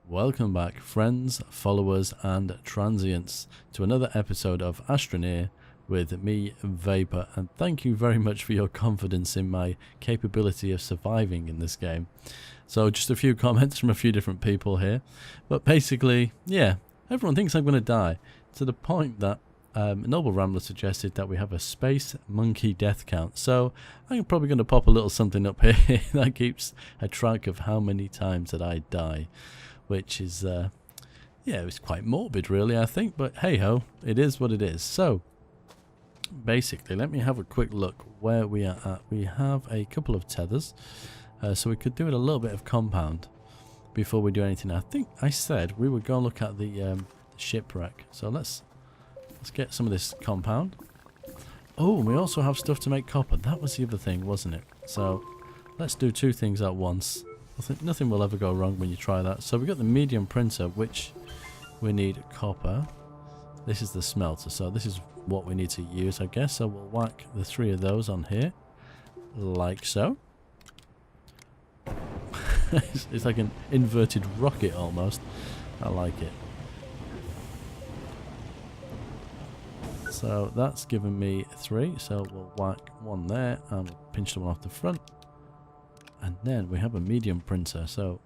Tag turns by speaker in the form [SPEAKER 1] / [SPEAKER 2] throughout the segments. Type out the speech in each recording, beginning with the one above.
[SPEAKER 1] Welcome back, friends, followers, and transients, to another episode of Astroneer with me, Vapor, and thank you very much for your confidence in my capability of surviving in this game. So just a few comments from a few different people here, but basically, yeah, everyone thinks I'm going to die, to the point that Noble Rambler suggested that we have a space monkey death count. So I'm probably going to pop a little something up here that keeps a track of how many times that I die. Which is, yeah, it's quite morbid really, I think, but hey-ho, it is what it is. So, basically, let me have a quick look where we are at. We have a couple of tethers, so we could do it a little bit of compound before we do anything. I think I said we would go and look at the shipwreck, so let's get some of this compound. Oh, we also have stuff to make copper. That was the other thing, wasn't it? So, let's do two things at once. I think nothing will ever go wrong when you try that. So we've got the medium printer, which we need copper. This is the smelter, so this is what we need to use, I guess. So we'll whack the three of those on here, like so. It's like an inverted rocket almost. I like it. So that's given me three, so we'll whack one there and we'll pinch the one off the front. And then we have a medium printer, so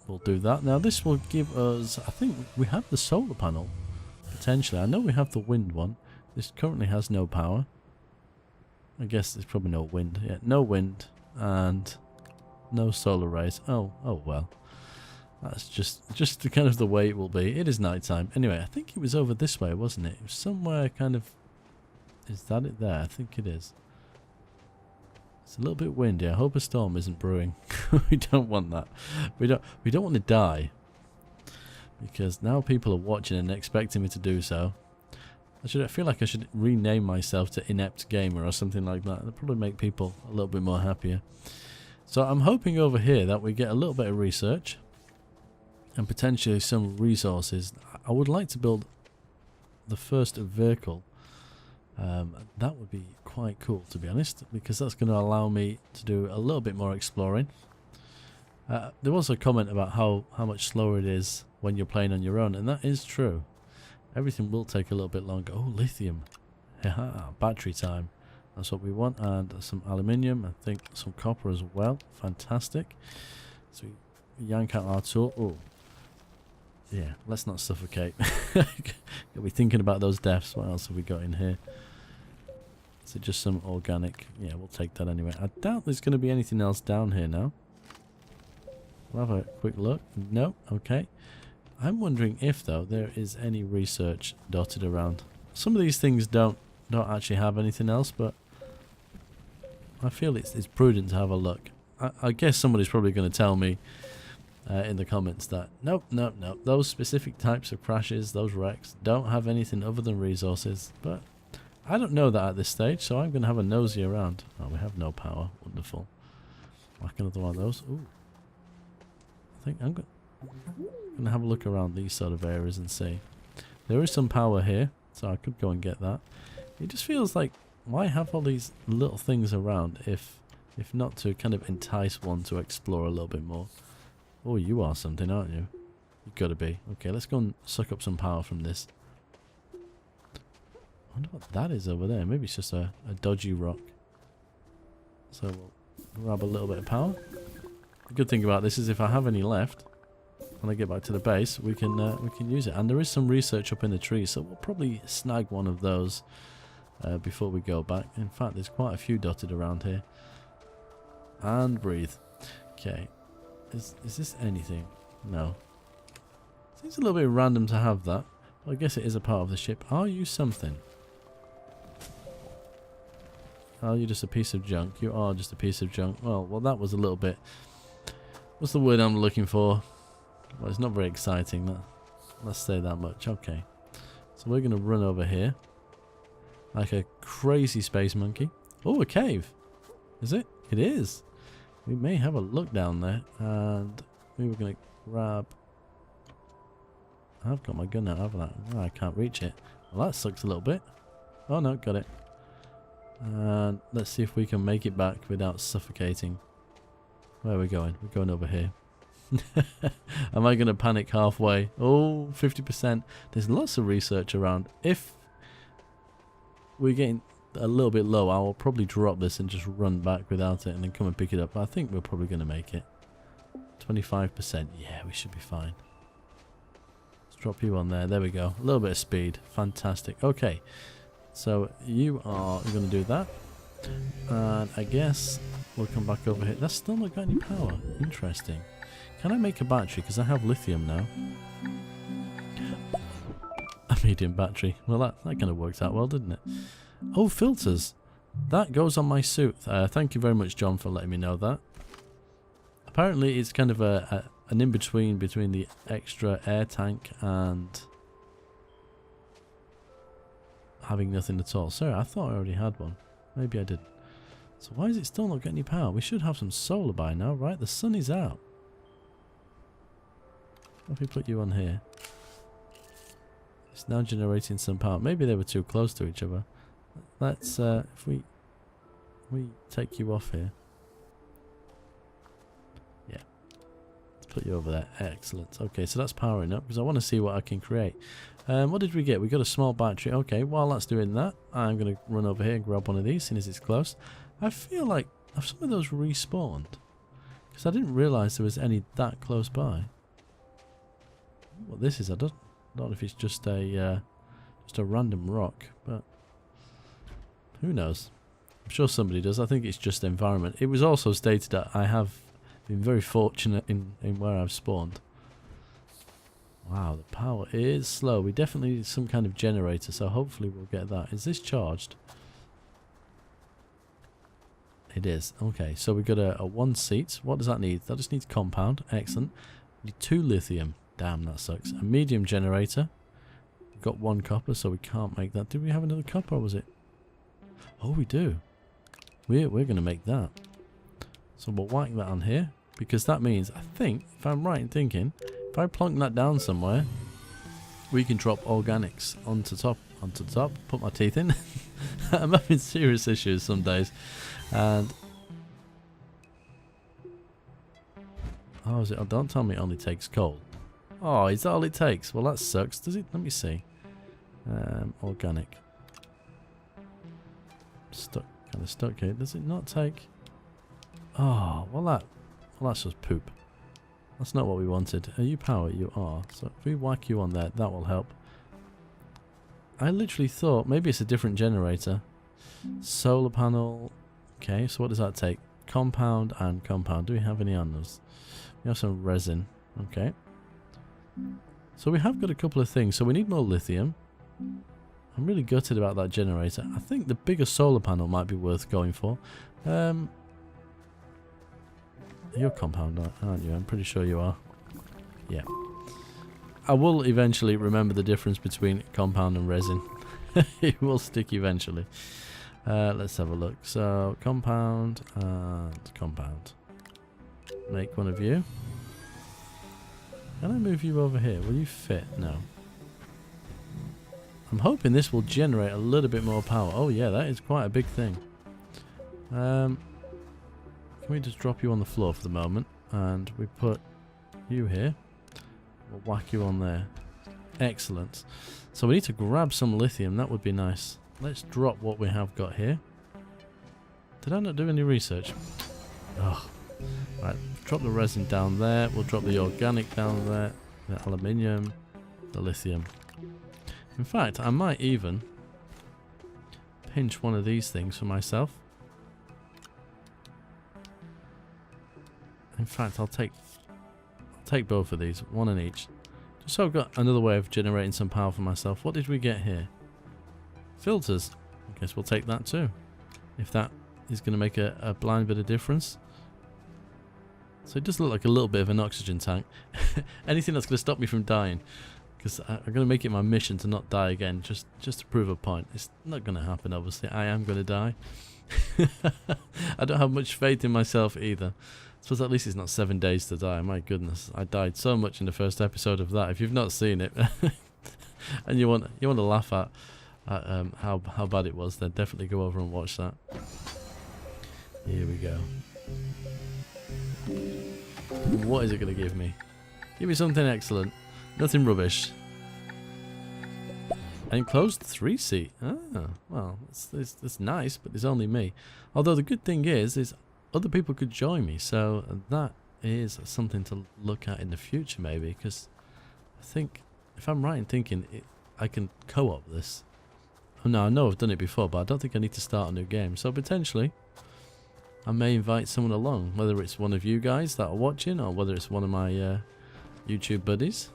[SPEAKER 1] we'll do that. Now this will give us, I think we have the solar panel, potentially. I know we have the wind one. This currently has no power. I guess there's probably no wind. Yeah, no wind and no solar rays. Oh well. That's just the kind of the way it will be. It is nighttime. Anyway, I think it was over this way, wasn't it? It was somewhere kind of... Is that it there? I think it is. It's a little bit windy. I hope a storm isn't brewing. We don't want that. We don't want to die. Because now people are watching and expecting me to do so. I feel like I should rename myself to Inept Gamer or something like that. That'll probably make people a little bit more happier. So I'm hoping over here that we get a little bit of research and potentially some resources. I would like to build the first vehicle. That would be quite cool, to be honest, because that's going to allow me to do a little bit more exploring. There was a comment about how much slower it is when you're playing on your own, and that is true. Everything will take a little bit longer. Oh, lithium. Battery time. That's what we want. And some aluminium. I think some copper as well. Fantastic. So we yank out our tool. Oh. Yeah, let's not suffocate. You'll be thinking about those deaths. What else have we got in here? Is it just some organic? Yeah, we'll take that anyway. I doubt there's going to be anything else down here now. We'll have a quick look. No, okay. I'm wondering if, though, there is any research dotted around. Some of these things don't actually have anything else, but I feel it's prudent to have a look. I guess somebody's probably going to tell me in the comments that nope, those specific types of crashes, those wrecks, don't have anything other than resources, but I don't know that at this stage, so I'm going to have a nosy around. Oh, we have no power. Wonderful. Whack another one of those. Ooh. I think I'm going to have a look around these sort of areas and see. There is some power here, so I could go and get that. It just feels like, why have all these little things around if not to kind of entice one to explore a little bit more? Oh, you are something, aren't you? You've got to be. Okay, let's go and suck up some power from this. I wonder what that is over there. Maybe it's just a dodgy rock. So we'll grab a little bit of power. The good thing about this is if I have any left, when I get back to the base, we can use it. And there is some research up in the tree, so we'll probably snag one of those before we go back. In fact, there's quite a few dotted around here. And breathe. Okay. Is this anything? No. Seems a little bit random to have that. But I guess it is a part of the ship. Are you something? Are you just a piece of junk? You are just a piece of junk. Well, that was a little bit... What's the word I'm looking for? Well, it's not very exciting. Let's say that much. Okay. So we're going to run over here. Like a crazy space monkey. Oh, a cave. Is it? It is. We may have a look down there. And we were going to grab... I've got my gun out, haven't I? Oh, I can't reach it. Well, that sucks a little bit. Oh, no, got it. And let's see if we can make it back without suffocating. Where are we going? We're going over here. Am I going to panic halfway? Oh, 50%. There's lots of research around. If we're getting a little bit low, I will probably drop this and just run back without it and then come and pick it up. I think we're probably going to make it. 25%. Yeah, we should be fine. Let's drop you on there. There we go. A little bit of speed. Fantastic. Okay. So you are going to do that. And I guess we'll come back over here. That's still not got any power. Interesting. Can I make a battery? Because I have lithium now. A medium battery. Well, that kind of worked out well, didn't it? Oh, filters. That goes on my suit. Thank you very much, John, for letting me know that. Apparently, it's kind of an in-between between the extra air tank and having nothing at all. Sorry, I thought I already had one. Maybe I didn't. So why is it still not getting any power? We should have some solar by now, right? The sun is out. What if we put you on here? It's now generating some power. Maybe they were too close to each other. Let's, if we take you off here. Yeah. Let's put you over there. Excellent. Okay, so that's powering up because I want to see what I can create. What did we get? We got a small battery. Okay, while that's doing that, I'm going to run over here and grab one of these, seeing as it's close. I feel like, have some of those respawned? Because I didn't realise there was any that close by. What this is, I don't know if it's just a random rock, but who knows? I'm sure somebody does. I think it's just environment. It was also stated that I have been very fortunate in where I've spawned. Wow, the power is slow. We definitely need some kind of generator, so hopefully we'll get that. Is this charged? It is. Okay, so we've got a 1 seat. What does that need? That just needs compound. Excellent. We need 2 lithium. Damn, that sucks. A medium generator. We've got 1 copper, so we can't make that. Did we have another copper, or was it? Oh, we do. We're going to make that. So we'll whack that on here, because that means, I think, if I'm right in thinking, if I plonk that down somewhere, we can drop organics onto top, put my teeth in. I'm having serious issues some days. And oh, is it? Oh, don't tell me it only takes coal. Oh, is that all it takes? Well, that sucks. Does it? Let me see. Organic. Stuck, kind of stuck here. Does it not take? Oh, well that's just poop. That's not what we wanted. Are you power? You are. So if we whack you on there, that will help. I literally thought maybe it's a different generator. Solar panel. Okay, so what does that take? Compound and compound. Do we have any on us? We have some resin. Okay. So we have got a couple of things. So we need more lithium. I'm really gutted about that generator. I think the bigger solar panel might be worth going for. You're compound, aren't you? I'm pretty sure you are. Yeah. I will eventually remember the difference between compound and resin. It will stick eventually. Let's have a look. So, compound and compound. Make one of you. Can I move you over here? Will you fit? No. I'm hoping this will generate a little bit more power. Oh yeah, that is quite a big thing. Can we just drop you on the floor for the moment? And we put you here. We'll whack you on there. Excellent. So we need to grab some lithium. That would be nice. Let's drop what we have got here. Did I not do any research? Oh. Right, drop the resin down there. We'll drop the organic down there. The aluminium. The lithium. In fact, I might even pinch one of these things for myself. In fact, I'll take both of these, one in each. Just so I've got another way of generating some power for myself. What did we get here? Filters. I guess we'll take that too. If that is going to make a blind bit of difference. So it does look like a little bit of an oxygen tank. Anything that's going to stop me from dying. Because I'm going to make it my mission to not die again. Just to prove a point. It's not going to happen, obviously. I am going to die. I don't have much faith in myself either. I suppose at least it's not 7 days to die. My goodness, I died so much in the first episode of that. If you've not seen it, and you want to laugh at how bad it was, then definitely go over and watch that. Here we go. What is it going to give me? Give me something excellent. Nothing rubbish. Enclosed 3-seat. Ah, well, that's nice, but there's only me. Although the good thing is other people could join me, so that is something to look at in the future maybe, because I think, if I'm right in thinking, I can co-op this. Oh, no, I know I've done it before, but I don't think I need to start a new game. So potentially, I may invite someone along, whether it's one of you guys that are watching, or whether it's one of my YouTube buddies.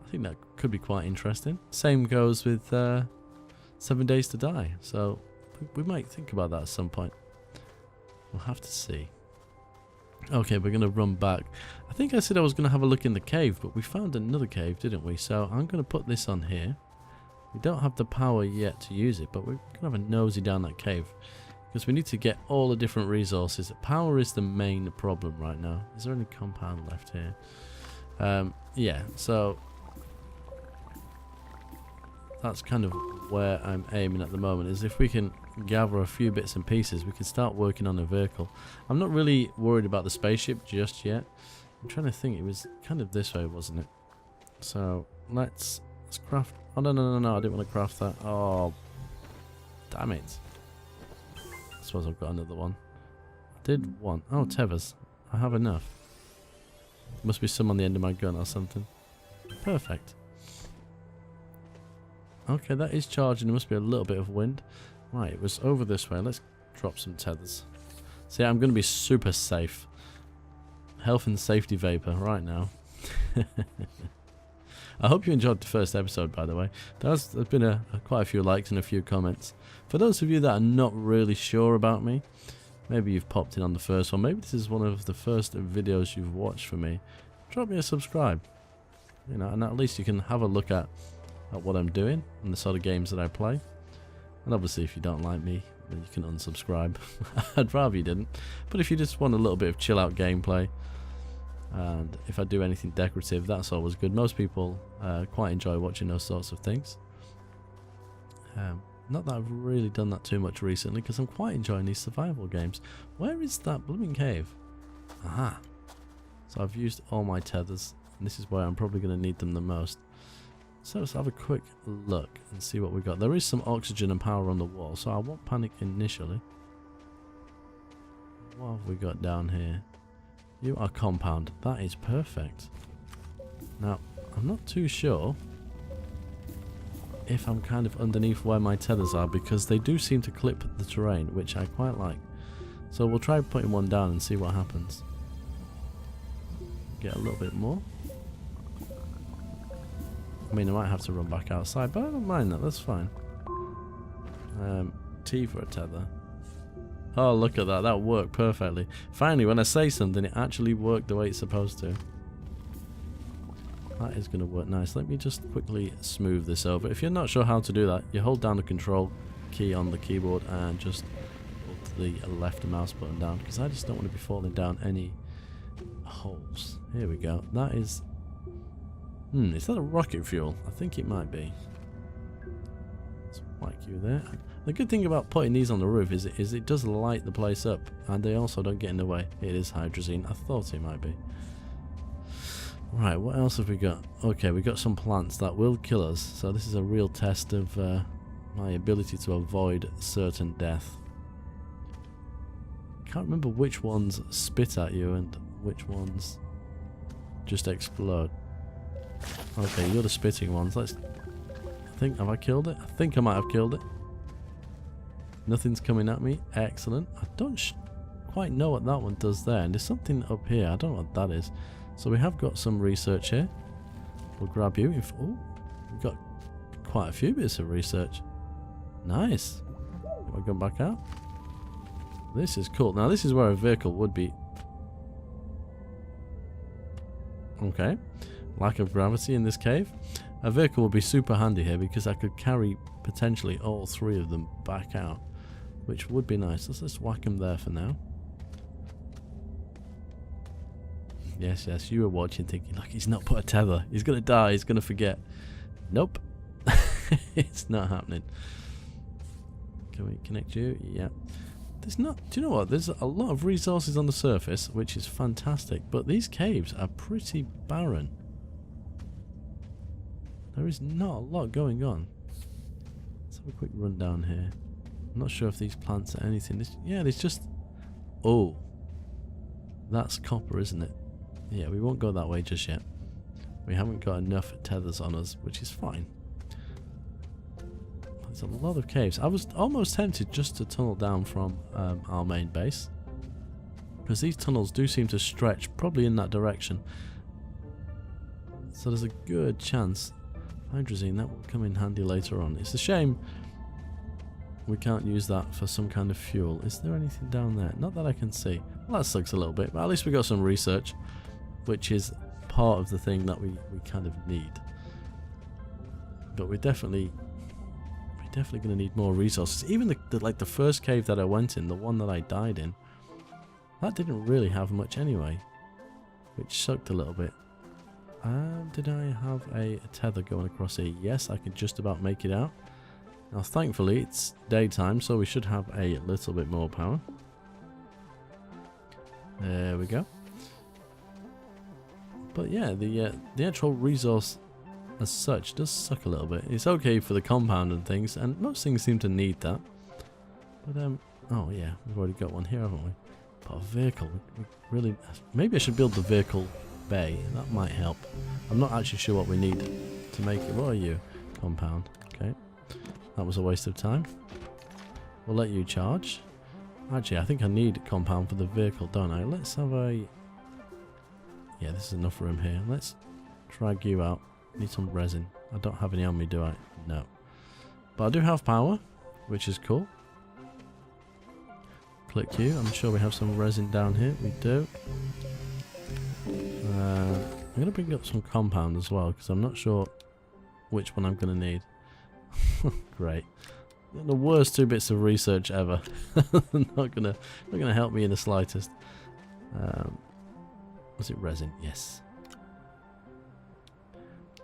[SPEAKER 1] I think that could be quite interesting. Same goes with 7 Days to Die, so we might think about that at some point. We'll have to see. Okay, we're going to run back. I think I said I was going to have a look in the cave, but we found another cave, didn't we? So I'm going to put this on here. We don't have the power yet to use it, but we're going to have a nosy down that cave, because we need to get all the different resources. Power is the main problem right now. Is there any compound left here? Yeah, so that's kind of where I'm aiming at the moment, is if we can gather a few bits and pieces, we can start working on a vehicle. I'm not really worried about the spaceship just yet. I'm trying to think, it was kind of this way, wasn't it? So let's craft. Oh, no, I didn't want to craft that. Oh, damn it. I suppose I've got another one. I did one. Oh, tethers. I have enough. Must be some on the end of my gun or something. Perfect. Okay, that is charging. There must be a little bit of wind. Right, it was over this way. Let's drop some tethers. See, I'm going to be super safe. Health and safety vapor right now. I hope you enjoyed the first episode, by the way. There's been quite a few likes and a few comments. For those of you that are not really sure about me, maybe you've popped in on the first one, maybe this is one of the first videos you've watched for me, drop me a subscribe. You know, and at least you can have a look at what I'm doing and the sort of games that I play. And obviously if you don't like me, then you can unsubscribe. I'd rather you didn't. But if you just want a little bit of chill out gameplay, and if I do anything decorative, that's always good. Most people quite enjoy watching those sorts of things. Not that I've really done that too much recently, because I'm quite enjoying these survival games. Where is that blooming cave? Aha. So I've used all my tethers, and this is where I'm probably going to need them the most. So let's have a quick look and see what we got. There is some oxygen and power on the wall, so I won't panic initially. What have we got down here? You are compound. That is perfect. Now, I'm not too sure if I'm kind of underneath where my tethers are, because they do seem to clip the terrain, which I quite like. So we'll try putting one down and see what happens. Get a little bit more. I mean, I might have to run back outside, but I don't mind that. That's fine. T for a tether. Oh, look at that. That worked perfectly. Finally, when I say something, it actually worked the way it's supposed to. That is going to work nice. Let me just quickly smooth this over. If you're not sure how to do that, you hold down the control key on the keyboard and just hold the left mouse button down, because I just don't want to be falling down any holes. Here we go. That is... is that a rocket fuel? I think it might be. Let's whack you there. The good thing about putting these on the roof is it does light the place up, and they also don't get in the way. It is hydrazine. I thought it might be. Right, what else have we got? Okay, we got some plants that will kill us, so this is a real test of my ability to avoid certain death. Can't remember which ones spit at you and which ones just explode. Okay, you're the spitting ones. Let's... have I killed it? I think I might have killed it. Nothing's coming at me. Excellent. I don't quite know what that one does there. And there's something up here. I don't know what that is. So we have got some research here. We'll grab you. Oh, we've got quite a few bits of research. Nice. Have I gone back out? This is cool. Now this is where a vehicle would be. Okay. Lack of gravity in this cave. A vehicle would be super handy here, because I could carry potentially all three of them back out, which would be nice. Let's just whack them there for now. Yes, you were watching thinking, look, he's not put a tether. He's going to die. He's going to forget. Nope. It's not happening. Can we connect you? Yeah. There's not... Do you know what? There's a lot of resources on the surface, which is fantastic. But these caves are pretty barren. There is not a lot going on. Let's have a quick run down here. I'm not sure if these plants are anything. Yeah, there's just... Oh. That's copper, isn't it? Yeah, we won't go that way just yet. We haven't got enough tethers on us, which is fine. There's a lot of caves. I was almost tempted just to tunnel down from our main base, because these tunnels do seem to stretch probably in that direction. So there's a good chance hydrazine, that will come in handy later on. It's a shame we can't use that for some kind of fuel. Is there anything down there? Not that I can see. Well, that sucks a little bit, but at least we got some research, which is part of the thing that we kind of need. But we're definitely going to need more resources. Even the first cave that I went in, the one that I died in, that didn't really have much anyway, which sucked a little bit. Did I have a tether going across here? Yes, I can just about make it out. Now thankfully it's daytime, so we should have a little bit more power. There we go. But yeah, the actual resource as such does suck a little bit. It's okay for the compound and things, and most things seem to need that. But oh yeah, we've already got one here, haven't we? But a vehicle, we really... Maybe I should build the vehicle bay. That might help. I'm not actually sure what we need to make it. What are you? Compound. Okay. That was a waste of time. We'll let you charge. Actually, I think I need compound for the vehicle, don't I? Let's have a... Yeah, this is enough room here. Let's drag you out. Need some resin. I don't have any on me, do I? No. But I do have power, which is cool. Click you. I'm sure we have some resin down here. We do. I'm going to bring up some compound as well, because I'm not sure which one I'm going to need. Great. The worst 2 bits of research ever. not gonna help me in the slightest. Was it resin? Yes.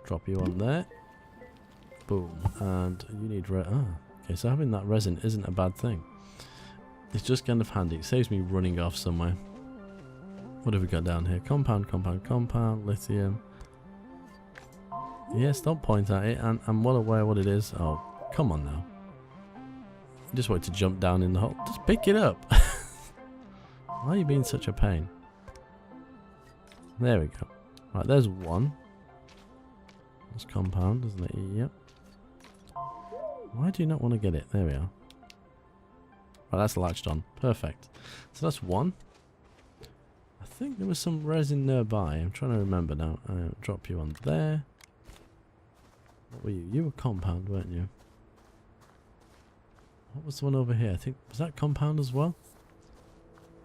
[SPEAKER 1] Drop you on there. Boom. And you need okay, so having that resin isn't a bad thing. It's just kind of handy. It saves me running off somewhere. What have we got down here? Compound, compound, compound, lithium. Yes, don't point at it. I'm well aware what it is. Oh, come on now. Just wait to jump down in the hole. Just pick it up. Why are you being such a pain? There we go. Right, there's one. That's compound, isn't it? Yep. Why do you not want to get it? There we are. Right, that's latched on. Perfect. So that's one. I think there was some resin nearby. I'm trying to remember now. I'll drop you on there. What were you? You were compound, weren't you? What was the one over here? I think, was that compound as well?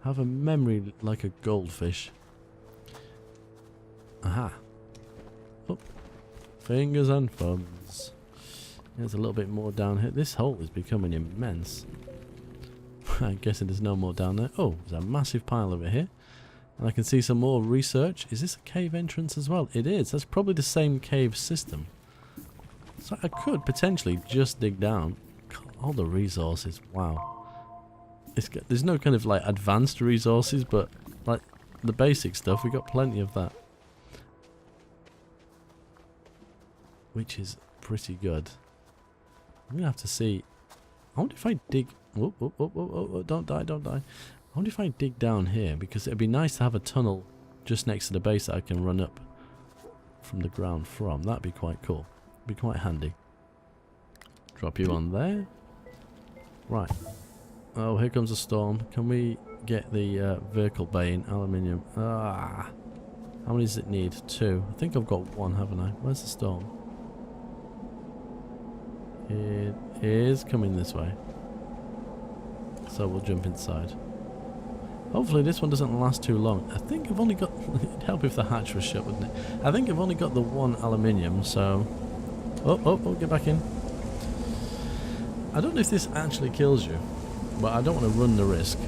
[SPEAKER 1] Have a memory like a goldfish. Aha. Oh. Fingers and thumbs. There's a little bit more down here. This hole is becoming immense. I'm guessing there's no more down there. Oh, there's a massive pile over here. And I can see some more research. Is this a cave entrance as well? It is. That's probably the same cave system. So I could potentially just dig down. All the resources. Wow. There's no kind of like advanced resources, but like the basic stuff, we got plenty of that. Which is pretty good. I'm gonna have to see. I wonder if I dig. Whoop, whoop, whoop, whoop, whoop, don't die, don't die. I wonder if I dig down here, because it'd be nice to have a tunnel just next to the base that I can run up from the ground from. That'd be quite cool. Be quite handy. Drop you on there. Right. Oh, here comes a storm. Can we get the vehicle bay in aluminium? Ah. How many does it need? 2. I think I've got 1, haven't I? Where's the storm? It is coming this way. So we'll jump inside. Hopefully this one doesn't last too long. I think I've only got... It'd help if the hatch was shut, wouldn't it? I think I've only got the 1 aluminium, so... Oh, get back in. I don't know if this actually kills you, but I don't want to run the risk.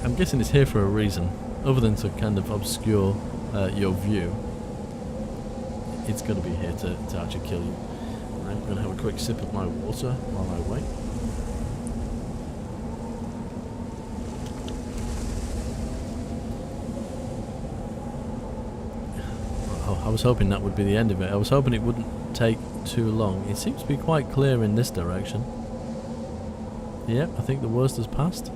[SPEAKER 1] I'm guessing it's here for a reason, other than to kind of obscure your view. It's going to be here to actually kill you. I'm going to have a quick sip of my water while I wait. Oh, I was hoping that would be the end of it. I was hoping it wouldn't take too long. It seems to be quite clear in this direction. Yep, I think the worst has passed.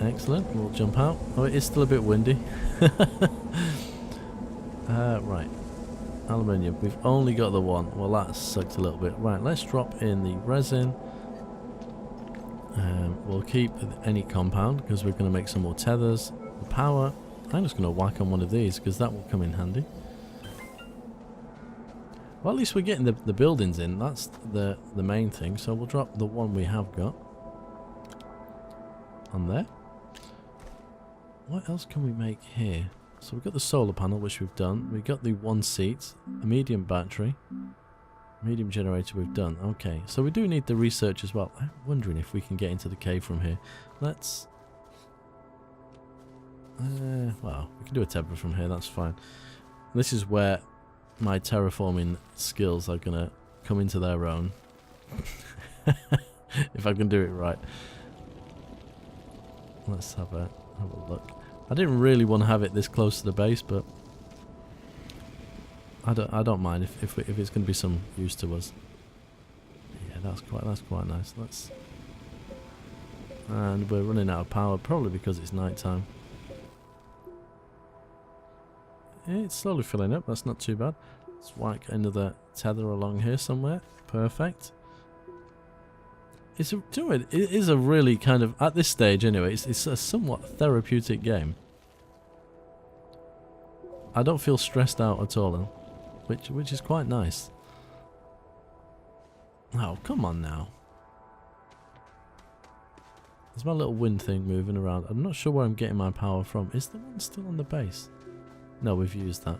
[SPEAKER 1] Excellent, we'll jump out. Oh, it is still a bit windy. Right. Aluminium, we've only got the one. Well, that sucks a little bit. Right, let's drop in the resin. We'll keep any compound because we're going to make some more tethers. The power, I'm just going to whack on one of these because that will come in handy. Well, at least we're getting the buildings in. That's the main thing. So we'll drop the one we have got on there. What else can we make here? So we've got the solar panel, which we've done. We've got the one seat, a medium battery, medium generator we've done. Okay, so we do need the research as well. I'm wondering if we can get into the cave from here. Let's... well, we can do a tether from here, that's fine. This is where my terraforming skills are going to come into their own. If I can do it right. Let's have a look. I didn't really want to have it this close to the base, but I don't mind if it's going to be some use to us. Yeah, that's quite nice. And we're running out of power, probably because it's night time. Yeah, it's slowly filling up. That's not too bad. Let's whack another tether along here somewhere. Perfect. It is a really kind of, at this stage anyway, it's a somewhat therapeutic game. I don't feel stressed out at all, which is quite nice. Oh, come on now. There's my little wind thing moving around. I'm not sure where I'm getting my power from. Is the one still on the base? No, we've used that.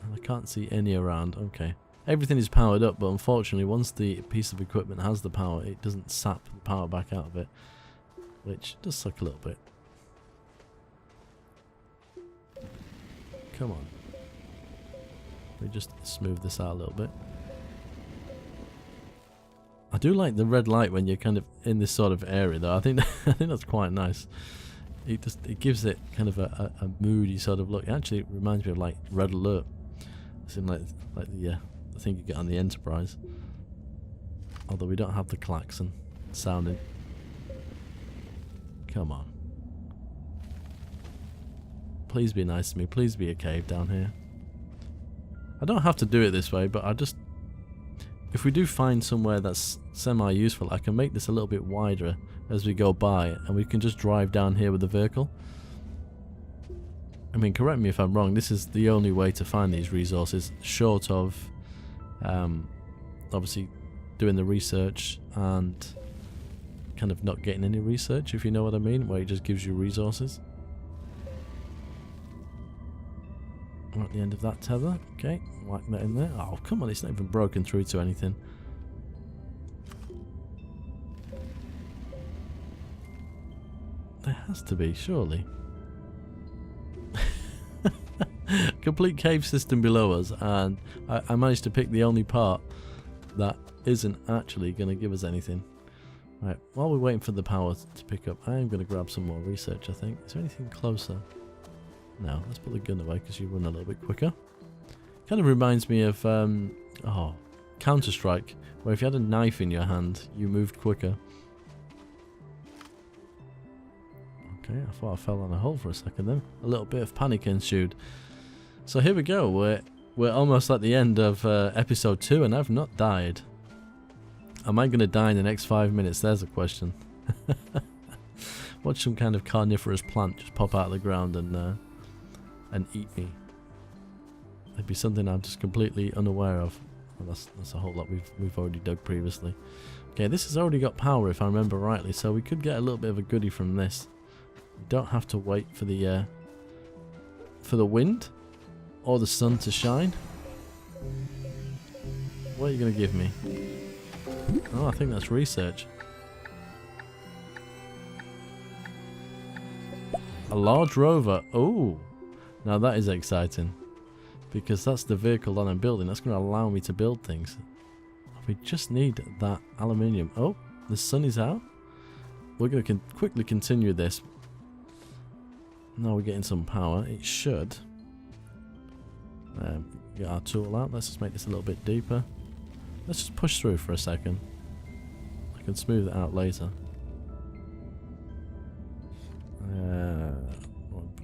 [SPEAKER 1] And I can't see any around. Okay. Everything is powered up, but unfortunately once the piece of equipment has the power, it doesn't sap the power back out of it, which does suck a little bit. Come on. We just smooth this out a little bit. I do like the red light when you're kind of in this sort of area though. I think that's quite nice. It gives it kind of a moody sort of look. It actually reminds me of like Red Alert. It's in like the thing you get on the Enterprise. Although we don't have the klaxon sounding. Come on. Please be nice to me. Please be a cave down here. I don't have to do it this way, but I just... if we do find somewhere that's semi-useful, I can make this a little bit wider as we go by, and we can just drive down here with the vehicle. I mean, correct me if I'm wrong, this is the only way to find these resources, short of obviously doing the research and kind of not getting any research, if you know what I mean, where it just gives you resources. We're at the end of that tether. Okay, whack that in there. Oh, come on, it's not even broken through to anything. There has to be, surely. Complete cave system below us, and I managed to pick the only part that isn't actually going to give us anything. Right, while we're waiting for the power to pick up, I am going to grab some more research, I think. Is there anything closer? No, let's put the gun away because you run a little bit quicker. Kind of reminds me of Counter-Strike, where if you had a knife in your hand, you moved quicker. Okay, I thought I fell on a hole for a second then. A little bit of panic ensued. So here we go. We're almost at the end of episode 2, and I've not died. Am I going to die in the next 5 minutes? There's a question. Watch some kind of carnivorous plant just pop out of the ground and eat me. It'd be something I'm just completely unaware of. Well, that's a whole lot we've already dug previously. Okay, this has already got power if I remember rightly, so we could get a little bit of a goodie from this. We don't have to wait for the wind or the sun to shine. What are you going to give me? Oh, I think that's research. A large rover. Oh, now that is exciting. because that's the vehicle that I'm building. That's going to allow me to build things. We just need that aluminium. Oh, the sun is out. We're going to quickly continue this. Now we're getting some power. It should. Get our tool out. Let's just make this a little bit deeper. Let's just push through for a second. I can smooth it out later.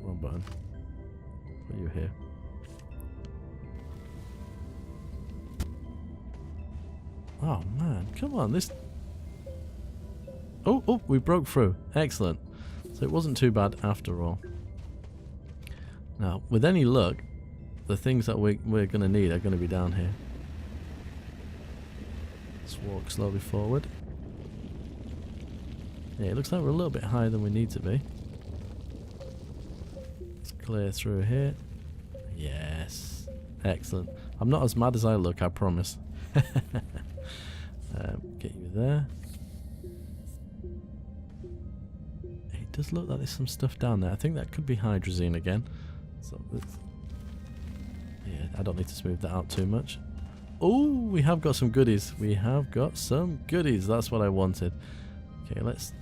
[SPEAKER 1] Wrong button. Put you here. Oh man, come on, this... Oh, we broke through. Excellent. So it wasn't too bad after all. Now, with any luck, the things that we're going to need are going to be down here. Let's walk slowly forward. Yeah, it looks like we're a little bit higher than we need to be. Let's clear through here. Yes. Excellent. I'm not as mad as I look, I promise. Get you there. It does look like there's some stuff down there. I think that could be hydrazine again. So yeah, I don't need to smooth that out too much. Oh, we have got some goodies. We have got some goodies. That's what I wanted. Okay, let's...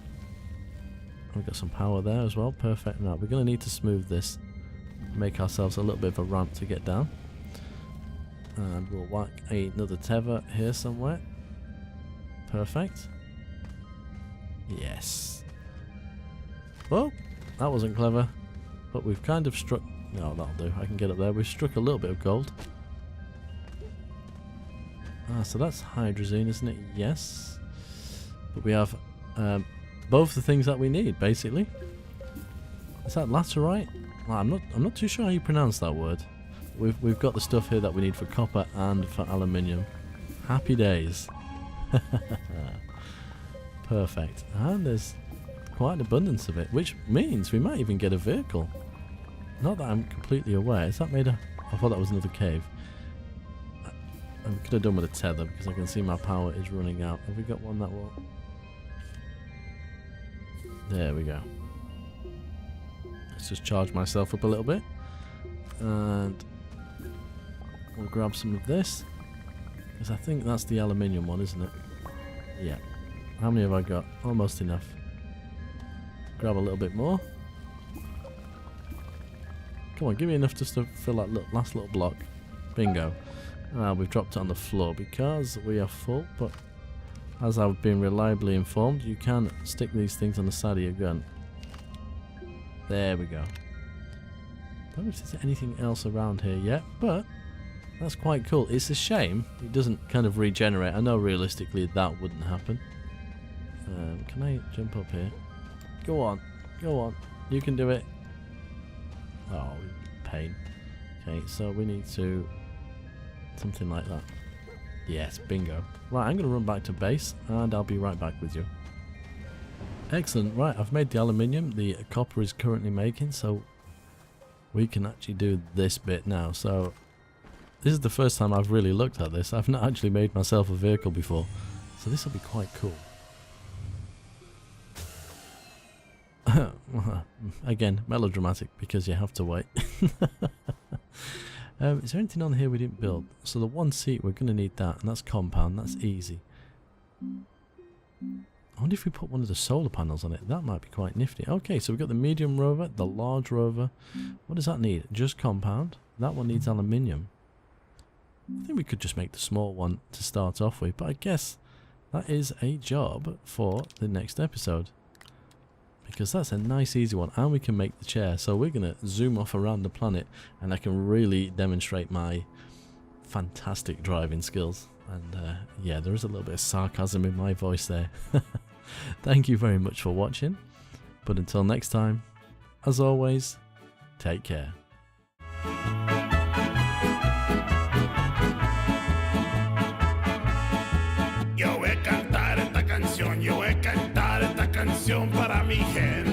[SPEAKER 1] We've got some power there as well. Perfect. Now, we're going to need to smooth this. Make ourselves a little bit of a ramp to get down. And we'll whack another tether here somewhere. Perfect. Yes. Well, that wasn't clever. But we've kind of struck... No, that'll do. I can get up there. We've struck a little bit of gold. Ah, so that's hydrazine, isn't it? Yes. But we have both the things that we need, basically. Is that laterite? Well, I'm not too sure how you pronounce that word. We've got the stuff here that we need for copper and for aluminium. Happy days. Perfect. And there's quite an abundance of it, which means we might even get a vehicle. Not that I'm completely aware. Is that made a... I thought that was another cave. I could have done with a tether because I can see my power is running out. Have we got one that will... There we go. Let's just charge myself up a little bit. And we'll grab some of this. Because I think that's the aluminium one, isn't it? Yeah. How many have I got? Almost enough. Grab a little bit more. Come on, give me enough just to fill that last little block. Bingo. We've dropped it on the floor because we are full, but as I've been reliably informed, you can stick these things on the side of your gun. There we go. Don't know if there's anything else around here yet, but that's quite cool. It's a shame it doesn't kind of regenerate. I know realistically that wouldn't happen. Can I jump up here? Go on. Go on. You can do it. Oh, pain. Okay, so we need to... something like that. Yes, bingo. Right, I'm going to run back to base and I'll be right back with you. Excellent. Right, I've made the aluminium. The copper is currently making, so we can actually do this bit now. So this is the first time I've really looked at this. I've not actually made myself a vehicle before, so this will be quite cool. Again, melodramatic because you have to wait. Is there anything on here we didn't build? So the one seat, we're going to need that, and that's compound. That's easy. I wonder if we put one of the solar panels on it. That might be quite nifty. Okay, so we've got the medium rover, the large rover. What does that need? Just compound. That one needs aluminium. I think we could just make the small one to start off with, but I guess that is a job for the next episode. Because that's a nice easy one, and we can make the chair. So we're going to zoom off around the planet and I can really demonstrate my fantastic driving skills. And yeah, there is a little bit of sarcasm in my voice there. Thank you very much for watching, but until next time, as always, take care.
[SPEAKER 2] Yo voy a cantar esta canción para mi gente.